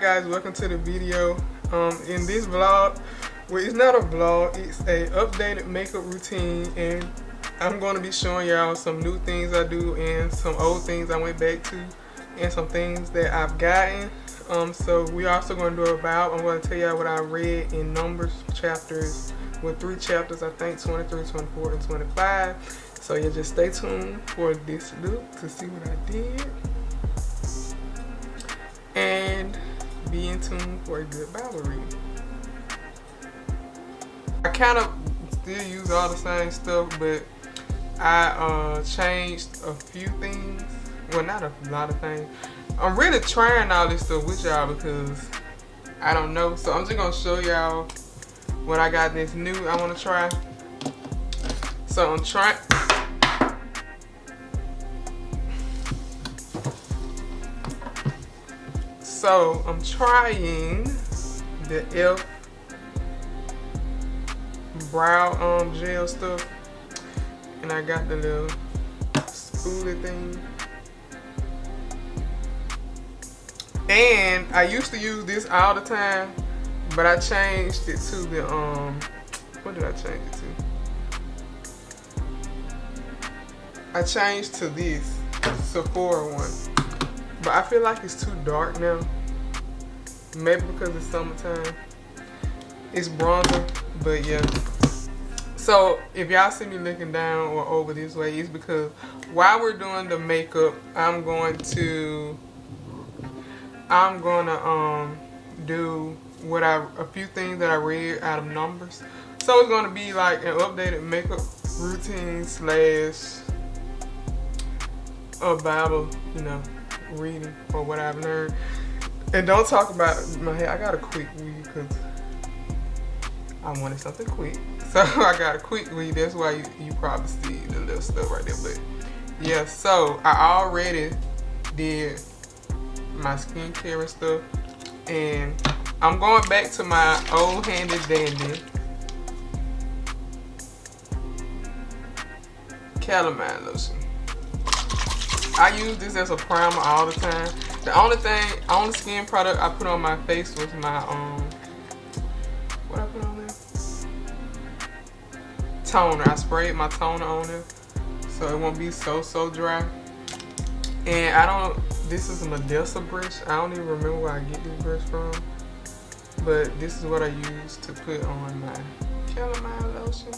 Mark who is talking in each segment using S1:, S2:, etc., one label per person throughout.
S1: guys, welcome to the video. In this vlog, well, it's not a vlog, it's a updated makeup routine, and I'm going to be showing y'all some new things I do and some old things I went back to and some things that I've gotten. So we also going to do about, I'm going to tell y'all what I read in Numbers chapters, with 3 chapters, I think 23, 24, and 25. So yeah, just stay tuned for this look to see what I did. And be in tune for a good Bible reading. I kind of still use all the same stuff, but I changed a few things. Well, not a lot of things. I'm really trying all this stuff with y'all because I don't know. So I'm just gonna show y'all what I got this new I want to try. So I'm trying. So I'm trying the e.l.f. brow gel stuff, and I got the little spoolie thing. And I used to use this all the time, but I changed it to the what did I change it to? I changed to this Sephora one, but I feel like it's too dark now. Maybe because it's summertime. It's bronzer, but yeah. So if y'all see me looking down or over this way, it's because while we're doing the makeup, I'm gonna do a few things that I read out of Numbers. So it's gonna be like an updated makeup routine slash a Bible, reading or what I've learned. And don't talk about my hair. I got a quick weave because I wanted something quick. So I got a quick weave. That's why you probably see the little stuff right there. But yeah, so I already did my skincare and stuff. And I'm going back to my old handy dandy calamine lotion. I use this as a primer all the time. The only skin product I put on my face was my what I put on there? Toner. I sprayed my toner on there so it won't be so dry. And this is a Medusa brush. I don't even remember where I get this brush from, but this is what I use to put on my calamine lotion.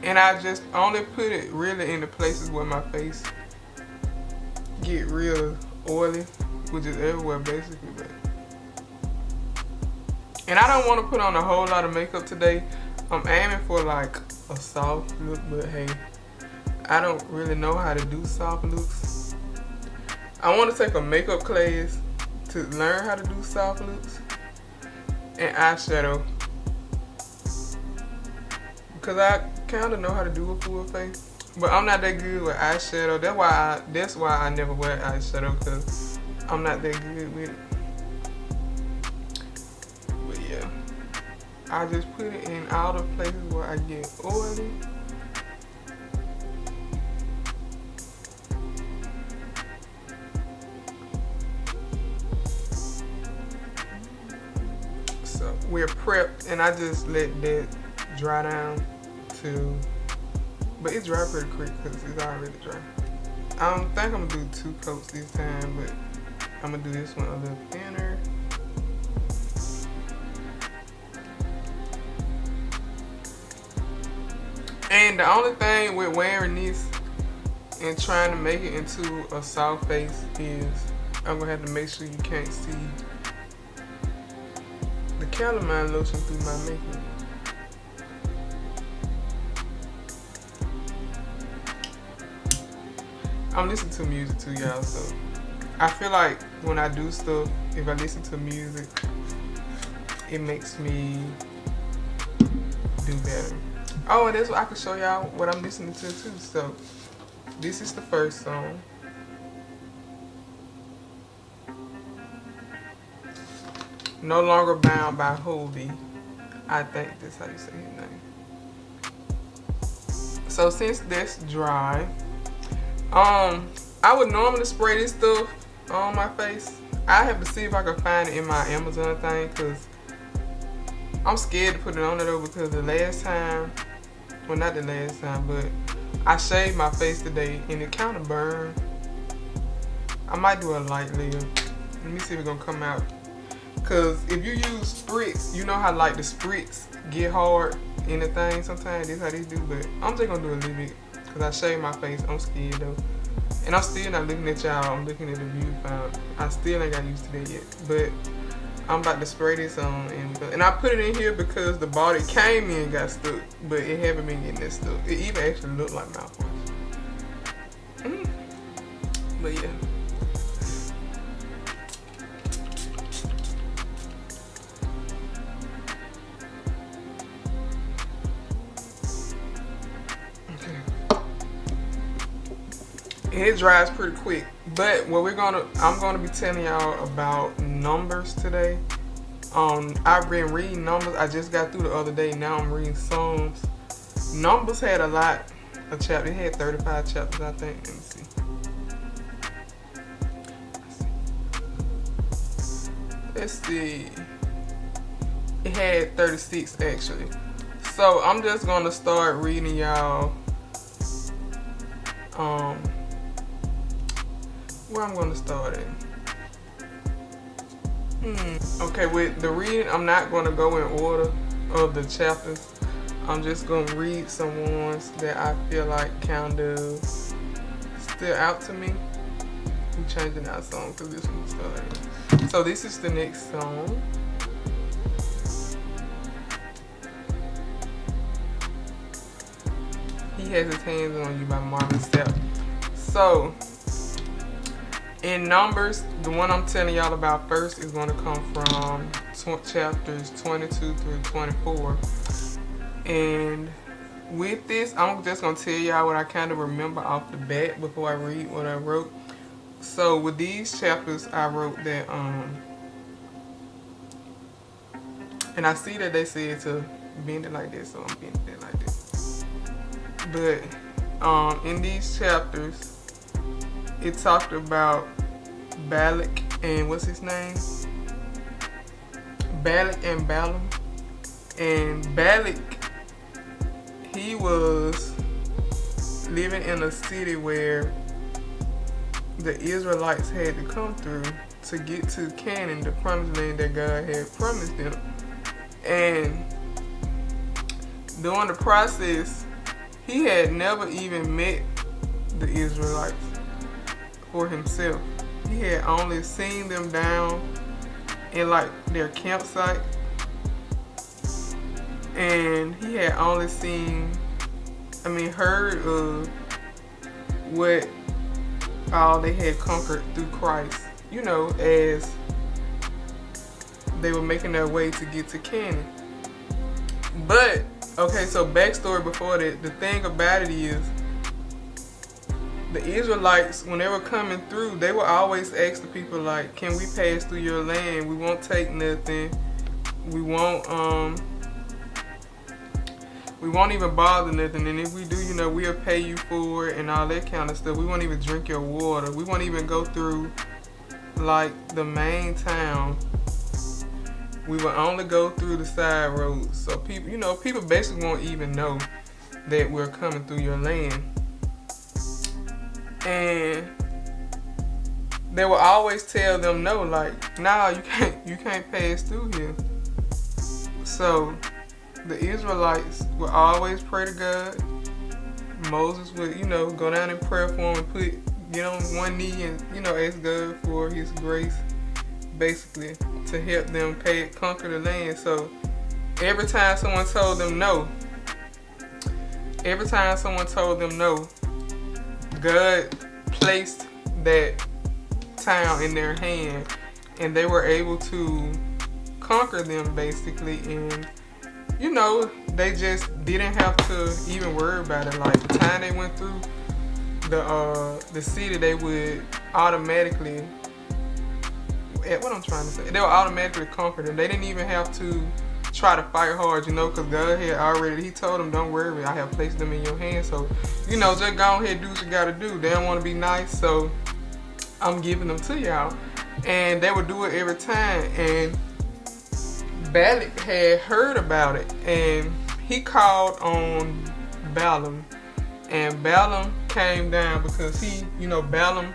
S1: And I just only put it really in the places where my face get real oily, which is everywhere basically. And I don't want to put on a whole lot of makeup today. I'm aiming for like a soft look, but hey, I don't really know how to do soft looks. I want to take a makeup class to learn how to do soft looks and eyeshadow, because I kind of know how to do a full face, but I'm not that good with eyeshadow. That's why I never wear eyeshadow, because I'm not that good with it. But yeah, I just put it in all the places where I get oily. So we're prepped, and I just let that dry down too. But it dry pretty quick because it's already dry. I don't think I'm gonna do 2 coats this time, but I'm gonna do this one a little thinner. And the only thing with wearing this and trying to make it into a soft face is I'm gonna have to make sure you can't see the calamine lotion through my makeup. I'm listening to music too, y'all, so I feel like when I do stuff, if I listen to music, it makes me do better. Oh, and that's what I can show y'all what I'm listening to too. So this is the first song. No Longer Bound by Hovey. I think that's how you say his name. So since that's dry, I would normally spray this stuff on my face. I have to see if I can find it in my Amazon thing, because I'm scared to put it on there though, because the last time, well not the last time, but I shaved my face today and it kind of burned. I might do a light layer. Let me see if it's gonna come out. Cause if you use spritz, you know how like the spritz get hard in the thing sometimes. This how these do, but I'm just gonna do a little bit. Cause I shaved my face, I'm scared though. And I'm still not looking at y'all, I'm looking at the view file. I still ain't got used to that yet. But I'm about to spray this on, and I put it in here because the body came in and got stuck, but it haven't been getting that stuck. It even actually looked like mouthwash. But yeah. It dries pretty quick, but what I'm gonna be telling y'all about numbers today. I've been reading Numbers. I just got through the other day. Now I'm reading Psalms. Numbers had a lot of chapters. It had 35 chapters, I think. Let me see. Let's see. It had 36 actually. So I'm just gonna start reading y'all. Where I'm gonna start at? Okay, with the reading, I'm not gonna go in order of the chapters. I'm just gonna read some ones that I feel like kind of stood out to me. I'm changing our song because this one started. So this is the next song. He Has His Hands on You by Marvin Sapp. So in Numbers, the one I'm telling y'all about first is going to come from chapters 22 through 24. And with this, I'm just going to tell y'all what I kind of remember off the bat before I read what I wrote. So with these chapters, I wrote that, and I see that they said to bend it like this, so I'm bending it like this. But in these chapters, it talked about Balak and what's his name? Balak and Balam. And Balak, he was living in a city where the Israelites had to come through to get to Canaan, the promised land that God had promised them. And during the process, he had never even met the Israelites for himself. He had only seen them down in like their campsite, and he had only heard of what all they had conquered through Christ, you know, as they were making their way to get to Canaan. But okay, so backstory before that, the thing about it is, the Israelites, when they were coming through, they would always ask the people like, can we pass through your land? We won't take nothing. We won't even bother nothing. And if we do, you know, we'll pay you for it and all that kind of stuff. We won't even drink your water. We won't even go through like the main town. We will only go through the side roads. So people, you know, people basically won't even know that we're coming through your land. And they will always tell them no, like, nah, you can't pass through here. So the Israelites would always pray to God. Moses would, you know, go down in prayer for him and get on one knee and, you know, ask God for his grace, basically, to help them conquer the land. So every time someone told them no, God placed that town in their hand, and they were able to conquer them basically. And you know, they just didn't have to even worry about it. Like the time they went through the city, they would automatically, what I'm trying to say, they were automatically conquered, and they didn't even have to try to fight hard, you know, because God had already, he told them, don't worry, I have placed them in your hands. So, you know, just go ahead and do what you got to do. They don't want to be nice, so I'm giving them to y'all. And they would do it every time. And Balak had heard about it, and he called on Balam. And Balam came down because he, you know, Balam,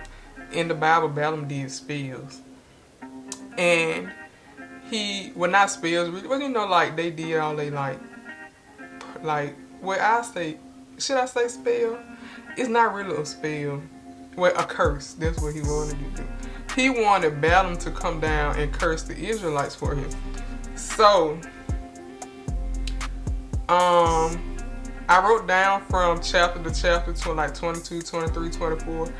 S1: in the Bible, Balam did spells. And he, well, not spells, but you know, like, they did all they, like, well, I say, should I say spell? It's not really a spell. Well, a curse. That's what he wanted to do. He wanted Balaam to come down and curse the Israelites for him. So, I wrote down from chapter to chapter to like 22, 23, 24.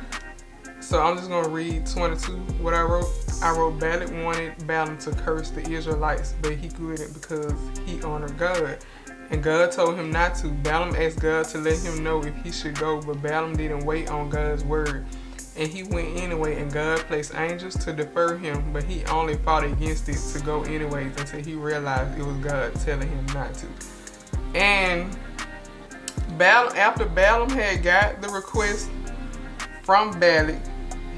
S1: So I'm just going to read 22, what I wrote. I wrote, Balak wanted Balaam to curse the Israelites, but he couldn't because he honored God. And God told him not to. Balaam asked God to let him know if he should go, but Balaam didn't wait on God's word. And he went anyway, and God placed angels to defer him, but he only fought against it to go anyways until he realized it was God telling him not to. And Balaam, after Balaam had got the request from Balak,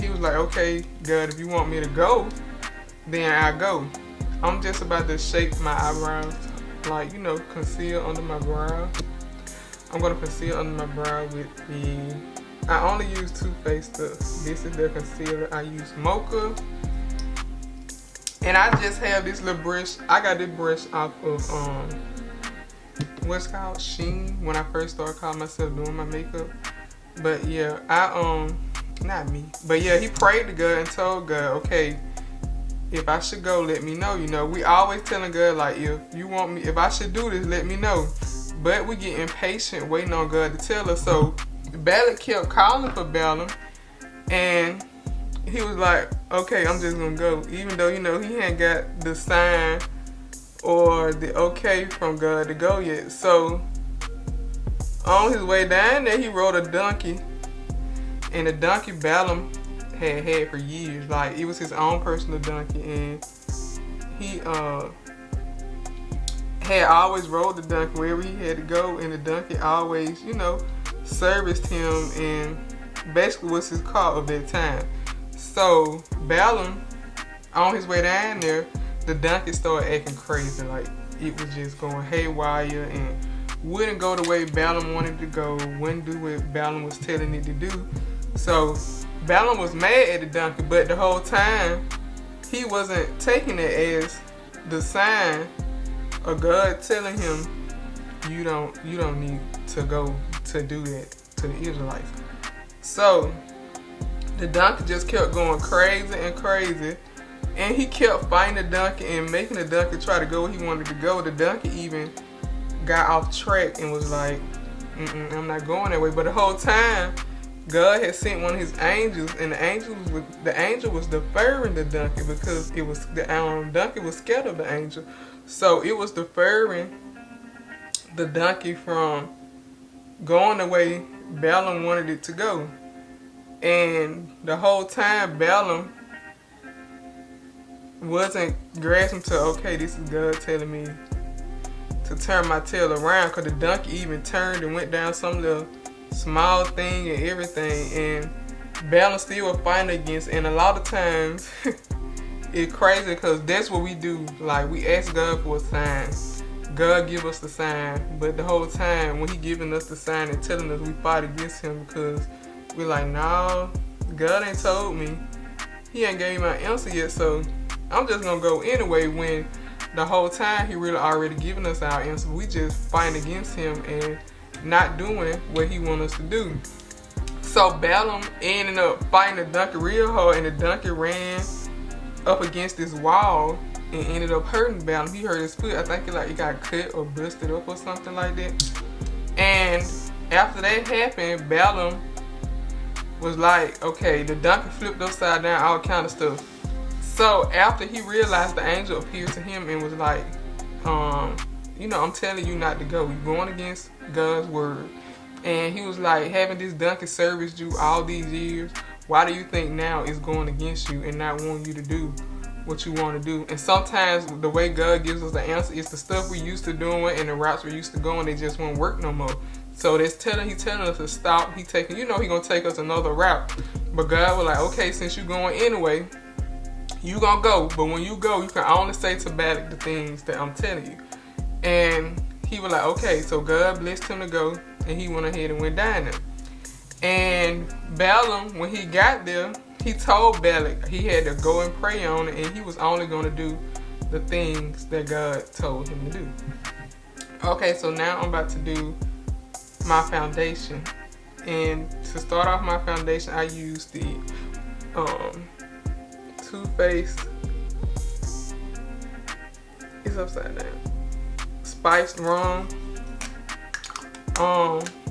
S1: he was like, okay, God, if you want me to go, then I go. I'm just about to shape my eyebrows, like, you know, conceal under my brow. I'm going to conceal under my brow with the, I only use Too Faced stuff. This is the concealer. I use Mocha. And I just have this little brush. I got this brush off of, what's it called? Sheen, when I first started calling myself doing my makeup. But yeah, not me. But yeah, he prayed to God and told God, okay, if I should go, let me know. You know, we always telling God, like, if you want me, if I should do this, let me know. But we get impatient waiting on God to tell us. So Balak kept calling for Balaam, and he was like, okay, I'm just gonna go. Even though, you know, he hadn't got the sign or the okay from God to go yet. So on his way down there, he rode a donkey. And the donkey Balaam had for years. Like, it was his own personal donkey, and he had always rode the donkey wherever he had to go, and the donkey always, you know, serviced him and basically was his car of that time. So Balaam, on his way down there, the donkey started acting crazy. Like, it was just going haywire and wouldn't go the way Balaam wanted to go, wouldn't do what Balaam was telling it to do. So Balaam was mad at the donkey, but the whole time he wasn't taking it as the sign of God telling him, you don't need to go to do that to the Israelites. So the donkey just kept going crazy and crazy, and he kept fighting the donkey and making the donkey try to go where he wanted to go. The donkey even got off track and was like, I'm not going that way. But the whole time, God had sent one of his angels, and the angel was deferring the donkey because it was the donkey was scared of the angel. So it was deferring the donkey from going the way Balaam wanted it to go. And the whole time, Balaam wasn't grasping to, okay, this is God telling me to turn my tail around, because the donkey even turned and went down some little small thing and everything, and Balaam still was fighting against. And a lot of times it's crazy because that's what we do. Like, we ask God for a sign, God give us the sign, but the whole time when he giving us the sign and telling us, we fight against him because we're like, no, God ain't told me, he ain't gave me my answer yet, so I'm just gonna go anyway, when the whole time he really already given us our answer. We just fighting against him and not doing what he want us to do. So Balaam ended up fighting the donkey real hard, and the donkey ran up against this wall and ended up hurting Balaam. He hurt his foot. I think it got cut or busted up or something like that. And after that happened, Balaam was like, okay, the donkey flipped upside down, all kind of stuff. So after he realized, the angel appeared to him and was like, you know, I'm telling you not to go. You're going against God's word. And he was like, having this donkey serviced you all these years, why do you think now it's going against you and not wanting you to do what you want to do. And sometimes the way God gives us the answer is the stuff we used to doing and the routes we used to going, they just won't work no more. So he's telling us to stop. He gonna take us another route. But God was like, okay, since you're going anyway, you gonna go. But when you go, you can only say to Balak the things that I'm telling you. And he was like, okay. So God blessed him to go, and he went ahead and went down there. And Balaam, when he got there, he told Balak he had to go and pray on it, and he was only going to do the things that God told him to do. Okay, so now I'm about to do my foundation. And to start off my foundation, I use the Too Faced, it's upside down, Spiced Rum.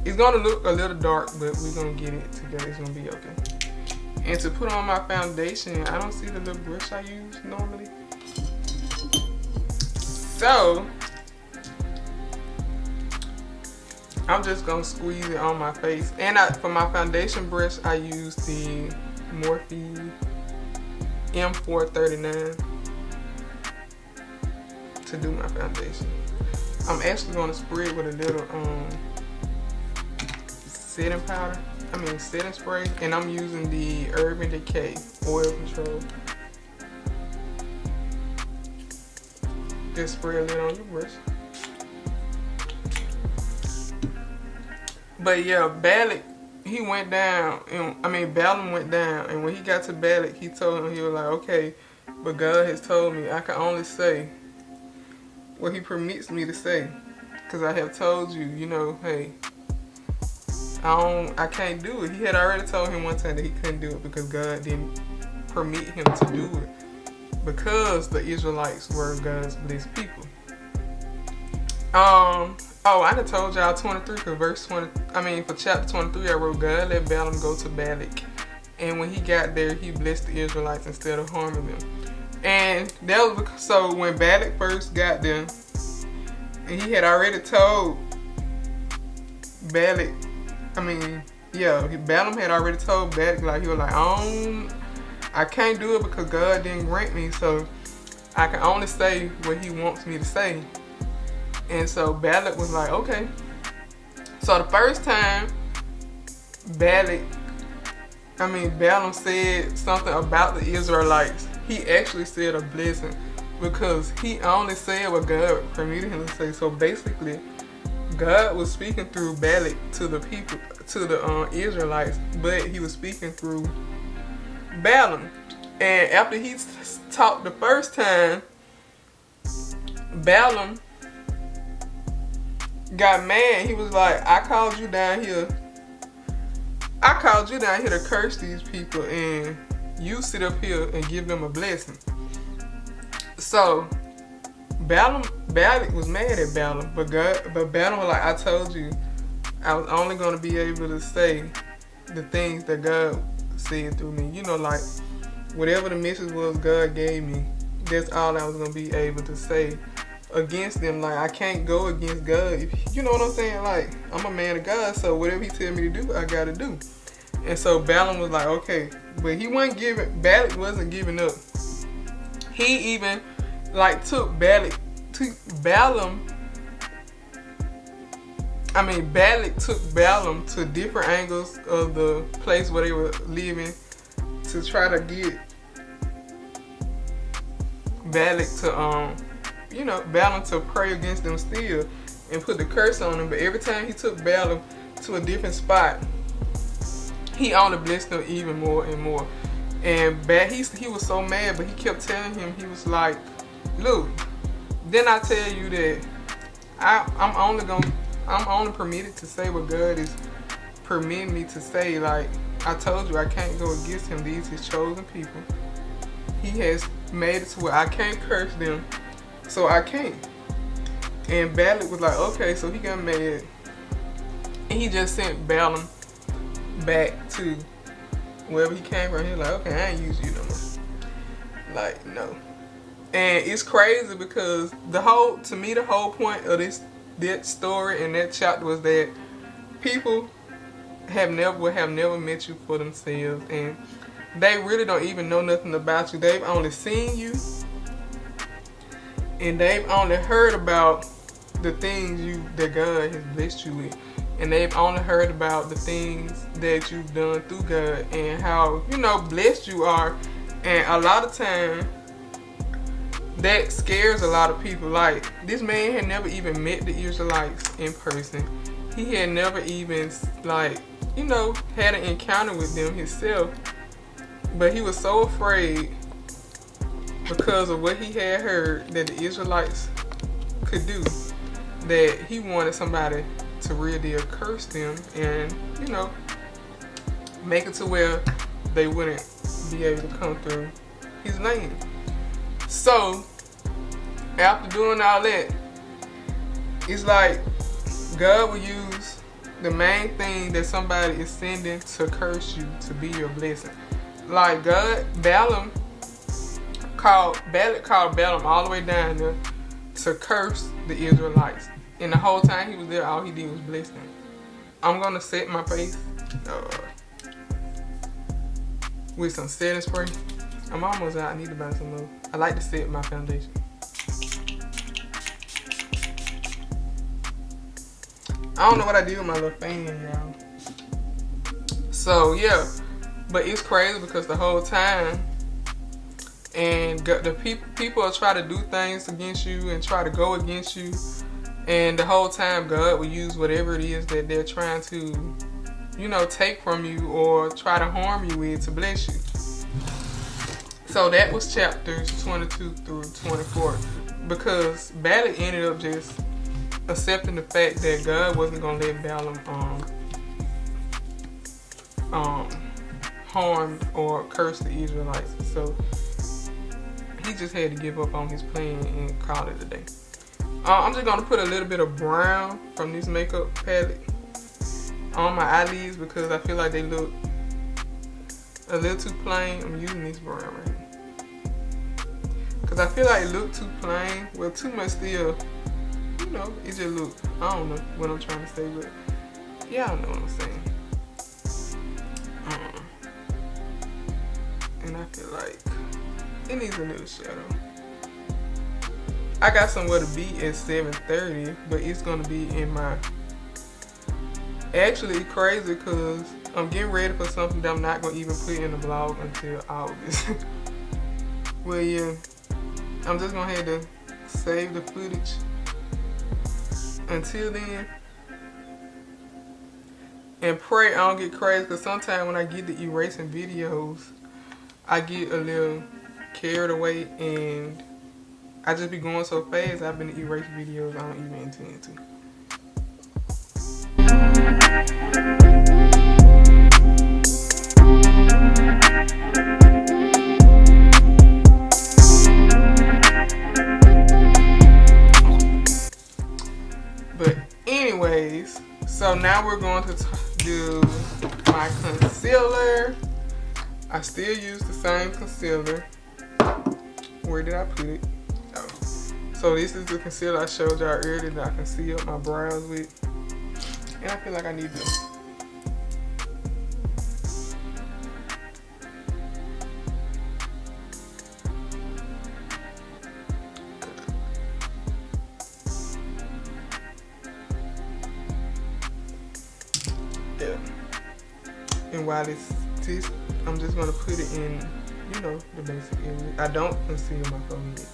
S1: It's gonna look a little dark, but we're gonna get it together. It's gonna be okay. And to put on my foundation, I don't see the little brush I use normally. So I'm just gonna squeeze it on my face. And for my foundation brush, I use the Morphe M439 to do my foundation. I'm actually gonna spray it with a little setting spray, and I'm using the Urban Decay Oil Control. Just spray a little on your brush. But yeah, Balak, he went down, and Balaam went down, and when he got to Balak, he told him, he was like, okay, but God has told me I can only say what he permits me to say, because I have told you, hey, I can't do it. He had already told him one time that he couldn't do it because God didn't permit him to do it, because the Israelites were God's blessed people. I done told y'all 23, because for chapter 23, I wrote, God let Balaam go to Balak, and when he got there, he blessed the Israelites instead of harming them. And that was so when Balak first got there, and he had already told Balak, Balaam had already told Balak, like, he was like, I can't do it because God didn't grant me, so I can only say what he wants me to say. And so Balak was like, okay. So the first time Balaam said something about the Israelites, he actually said a blessing, because he only said what God permitted him to say. So basically, God was speaking through Balak to the people, to the Israelites, but he was speaking through Balaam. And after he talked the first time, Balaam got mad. He was like, I called you down here to curse these people, and you sit up here and give them a blessing. So Balak was mad at Balaam, but Balaam was like, I told you I was only going to be able to say the things that God said through me. Like, whatever the message was God gave me, that's all I was going to be able to say against them. Like, I can't go against God. You know what I'm saying? Like, I'm a man of God, so whatever he tell me to do, I got to do. And so Balaam was like, okay. But Balak wasn't giving up. He even, took Balak took Balaam to different angles of the place where they were living to try to get Balak to Balaam to pray against them still and put the curse on them. But every time he took Balaam to a different spot, he only blessed them even more and more. And he was so mad, but he kept telling him, he was like, look, didn't I tell you that I'm only permitted to say what God is permitting me to say. Like, I told you I can't go against him. These his chosen people. He has made it to where I can't curse them, so I can't. And Balak was like, okay, so he got mad, and he just sent Balaam back to wherever he came from. He was like, okay, I ain't using you no more. Like, no. And it's crazy because the whole point of that story and that chapter was that people have never met you for themselves. And they really don't even know nothing about you. They've only seen you, and they've only heard about the things that God has blessed you with. And they've only heard about the things that you've done through God and how, you know, blessed you are. And a lot of time, that scares a lot of people. Like, this man had never even met the Israelites in person. He had never even, like, you know, had an encounter with them himself. But he was so afraid because of what he had heard that the Israelites could do, that he wanted somebody to really curse them and, you know, make it to where they wouldn't be able to come through his name. So, after doing all that, it's like God will use the main thing that somebody is sending to curse you to be your blessing. Like Balak called Balam all the way down there to curse the Israelites. And the whole time he was there, all he did was bless them. I'm going to set my face with some setting spray. I'm almost out. I need to buy some more. I like to set my foundation. I don't know what I did with my little fan, y'all. So, yeah. But it's crazy because the whole time, and the people will try to do things against you and try to go against you. And the whole time, God will use whatever it is that they're trying to, you know, take from you or try to harm you with to bless you. So that was chapters 22 through 24. Because Balak ended up just accepting the fact that God wasn't going to let Balaam harm or curse the Israelites. So he just had to give up on his plan and call it a day. I'm just going to put a little bit of brown from this makeup palette on my eyelids because I feel like they look a little too plain. I'm using this brown right here because I feel like it looked too plain. Well, too much still, you know, it just look, I don't know what I'm trying to say, but y'all know what I'm saying. And I feel like it needs a little shadow. I got somewhere to be at 7:30, but it's gonna be in my. Actually, crazy because I'm getting ready for something that I'm not gonna even put in the vlog until August. Well, yeah, I'm just gonna have to save the footage until then, and pray I don't get crazy. Because sometimes when I get to erasing videos, I get a little carried away and I just be going so fast. I've been erasing videos I don't even intend to. But anyways, so now we're going to do my concealer. I still use the same concealer. Where did I put it? Oh. So this is the concealer I showed y'all earlier that I conceal my brows with. And I feel like I need to. Yeah. And while it's this, I'm just gonna put it in, you know, the basic area. I don't conceal my forehead.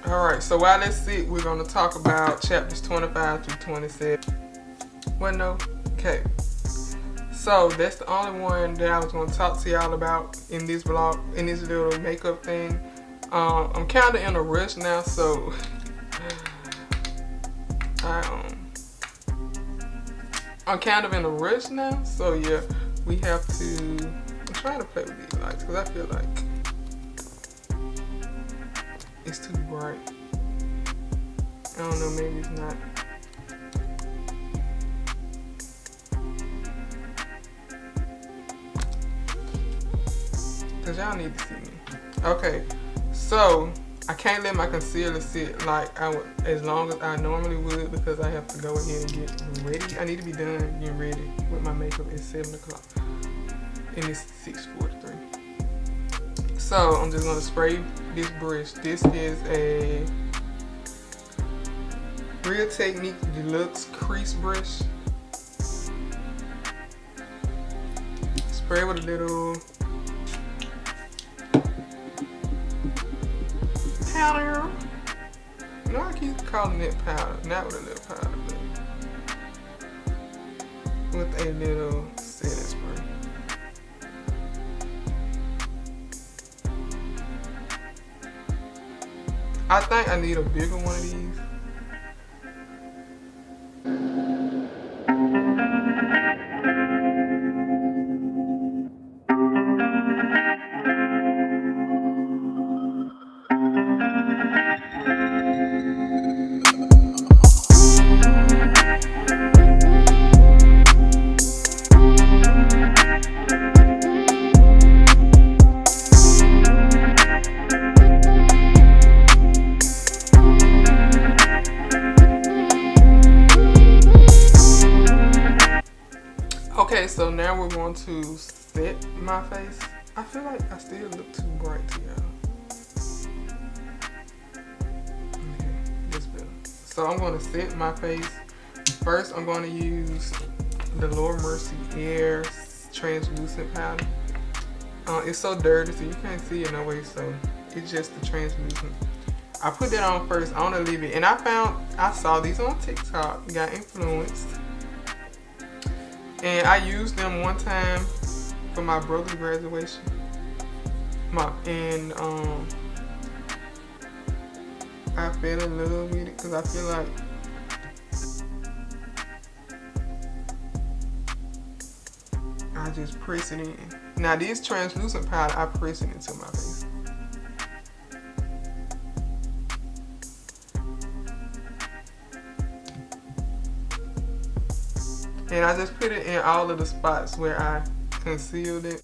S1: Alright, so while that's sit, we're gonna talk about chapters 25 through 27. Well, no, okay. So that's the only one that I was going to talk to y'all about in this vlog, in this little makeup thing. I'm kind of in a rush now, so I'm kind of in a rush now. So yeah, we have to. I'm trying to play with these lights because I feel like it's too bright. I don't know, maybe it's not. Cause y'all need to see me. Okay, so I can't let my concealer sit like as long as I normally would because I have to go ahead and get ready. I need to be done getting ready with my makeup at 7 o'clock. And it's 6:43. So I'm just gonna spray this brush. This is a Real Technique Deluxe Crease Brush. Spray with a little powder. You know, I keep calling it powder, not with a little powder, but with a little setting spray. I think I need a bigger one of these. Okay, so now we're going to set my face. I feel like I still look too bright to y'all. Okay, that's better. So I'm going to set my face. First, I'm going to use the Laura Mercier Air translucent powder. It's so dirty, so you can't see it no way, so it's just the translucent. I put that on first. I want to leave it. And I saw these on TikTok, got influenced. And I used them one time for my brother's graduation. I fell in love with it because I feel like I just press it in. Now this translucent powder, I press it into my face. And I just put it in all of the spots where I concealed it.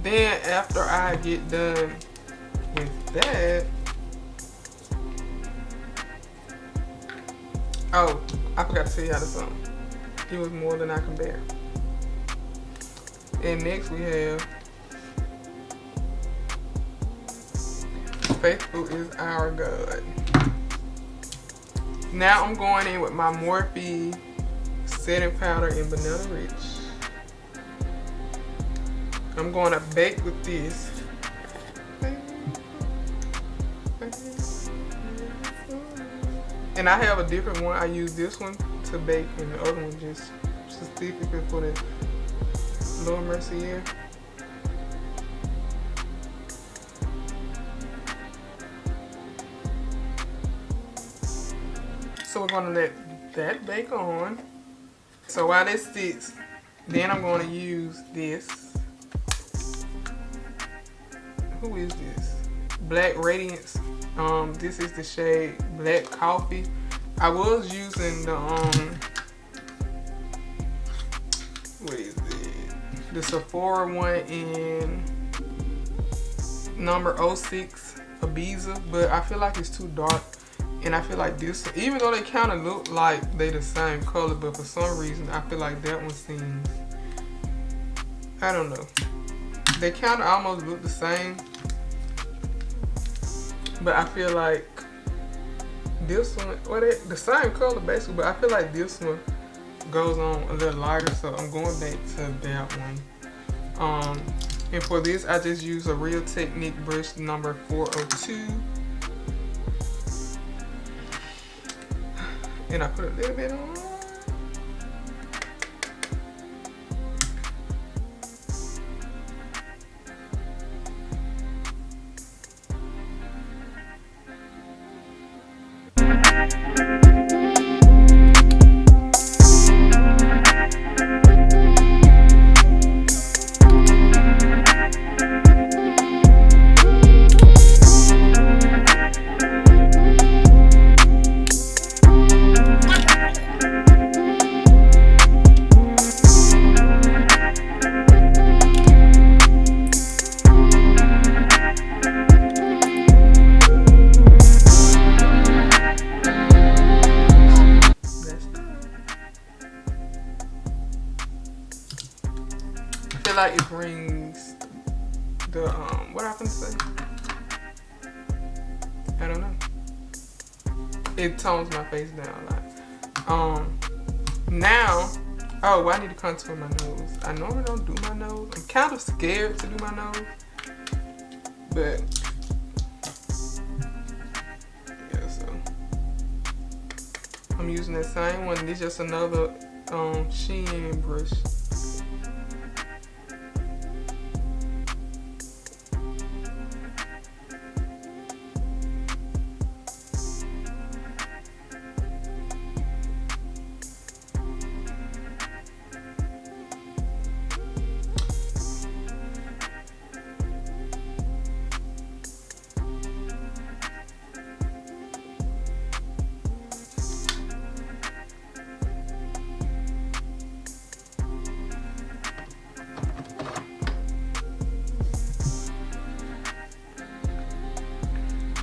S1: Then after I get done with that, oh, I forgot to tell y'all something. It was more than I can bear. And next we have Faithful is Our God. Now I'm going in with my Morphe setting powder in Banana Rich. I'm going to bake with this. And I have a different one. I use this one to bake and the other one just specifically for the Laura Mercier. So we're gonna let that bake on. So while this sits, then I'm gonna use this. Who is this? Black Radiance. This is the shade Black Coffee. I was using the what is it? The Sephora one in number 06 Ibiza, but I feel like it's too dark. And I feel like this, even though they kind of look like they the same color, but for some reason I feel like that one seems, I don't know. They kind of almost look the same. But I feel like this one, well, they the same color basically, but I feel like this one goes on a little lighter, so I'm going back to that one. And for this, I just use a Real Technique brush number 402. And I put a little bit on. like it brings the what I can say. I don't know. It tones my face down a lot. Now, oh, well, I need to contour my nose. I normally don't do my nose. I'm kind of scared to do my nose, but yeah. So I'm using that same one. This is just another Shein brush.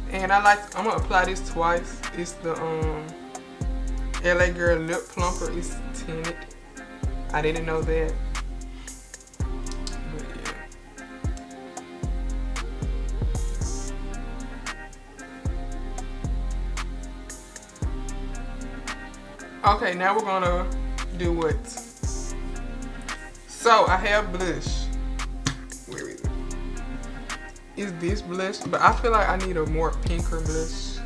S1: And I'm gonna apply this twice. It's the LA Girl Lip Plumper. It's tinted. I didn't know that. But yeah. Okay, now we're gonna do what? So I have blush. Where is it? Is this blush? But I feel like I need a more pinker blush.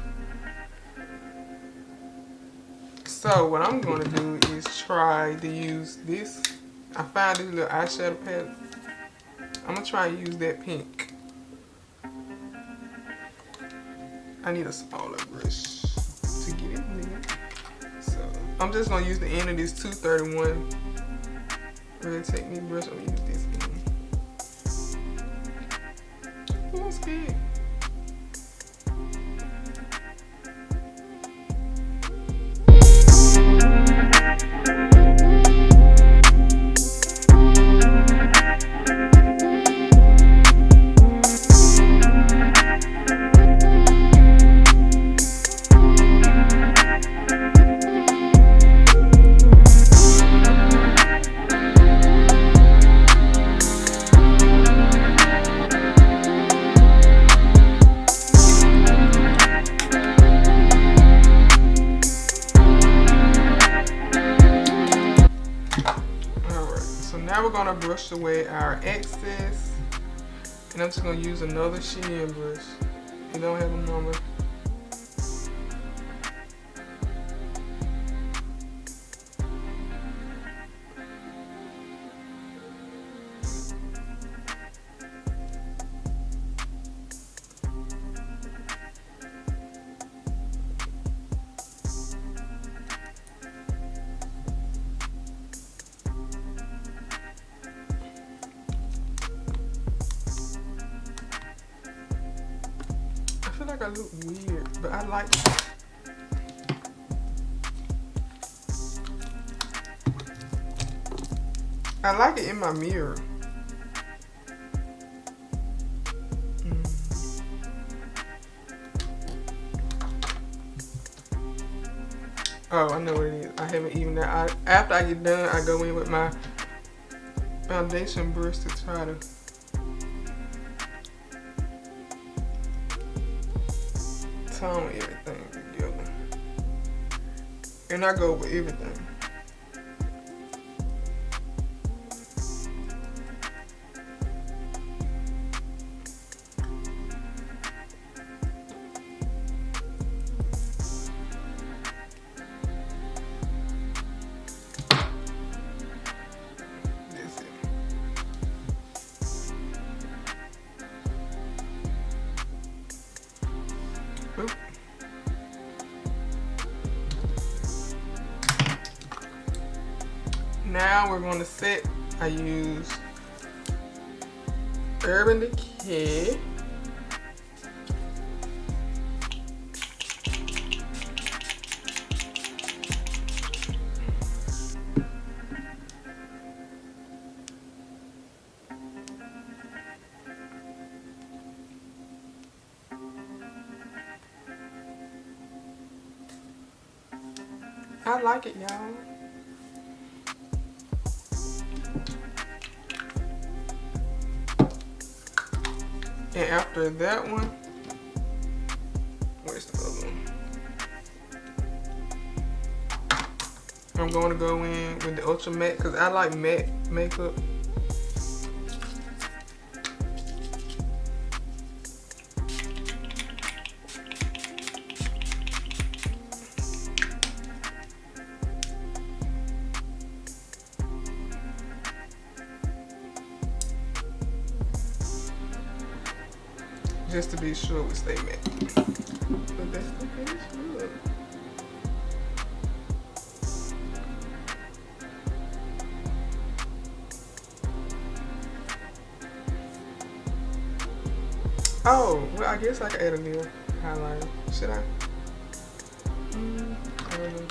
S1: So what I'm going to do is try to use this. I found this little eyeshadow palette. I'm going to try and use that pink. I need a smaller brush to get it in. So I'm just going to use the end of this 231 Real Technique brush. I'm going to use this one. Oh, it's good. Now we're going to brush away our excess, and I'm just going to use another Shein brush. It don't have a number. I feel like I look weird, but I like it. I like it in my mirror. Oh, I know what it is. I haven't even that. After I get done, I go in with my foundation brush to try to tone everything together. And I go with everything. Now we're going to set. I use Urban Decay. I like it, y'all. And after that one, where's the other one? I'm going to go in with the Ultra Matte because I like matte makeup. Just to be sure we stay matte. But that's the finished look. Oh, well, I guess I could add a little highlighter. Should I? I don't know.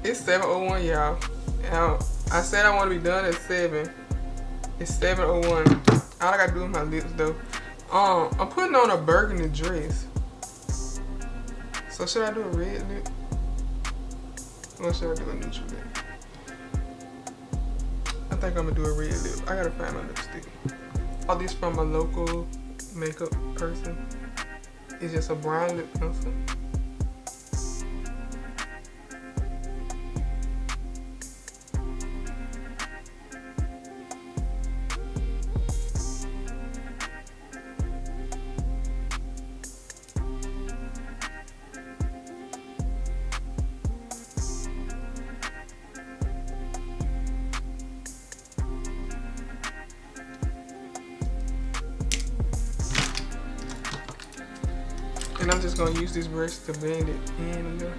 S1: It's 7:01, y'all. I said I want to be done at 7. It's 7:01. All I gotta do is my lips though. I'm putting on a burgundy dress. So should I do a red lip? Or should I do a neutral lip? I think I'm gonna do a red lip. I gotta find my lipstick. All this from a local makeup person. It's just a brown lip pencil. And I'm just gonna use this brush to blend it in a little.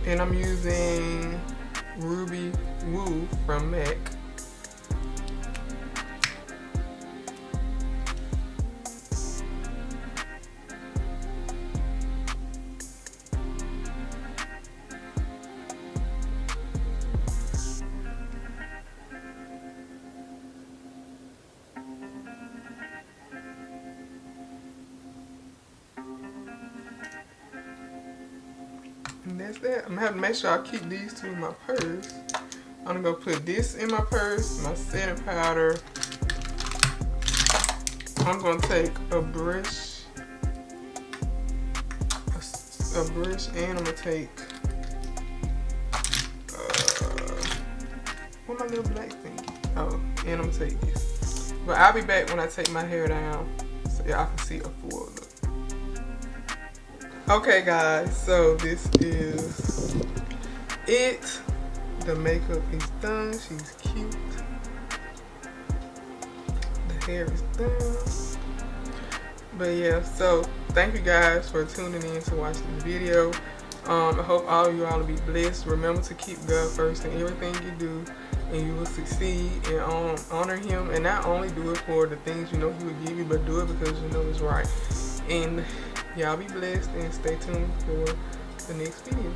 S1: And I'm using Ruby Woo from MAC. And that's that. I'm gonna have to make sure I keep these two in my purse. I'm gonna put this in my purse, my setting powder. I'm gonna take a brush, and I'm gonna take, what my little black thing? Oh, and I'm gonna take this. But I'll be back when I take my hair down so y'all can see a full look. Okay guys, so this is it. The makeup is done. She's cute. The hair is done. But yeah, so thank you guys for tuning in to watch this video. I hope all of you all will be blessed. Remember to keep God first in everything you do, and you will succeed, and honor Him, and not only do it for the things you know He will give you, but do it because you know it's right. And y'all be blessed and stay tuned for the next video.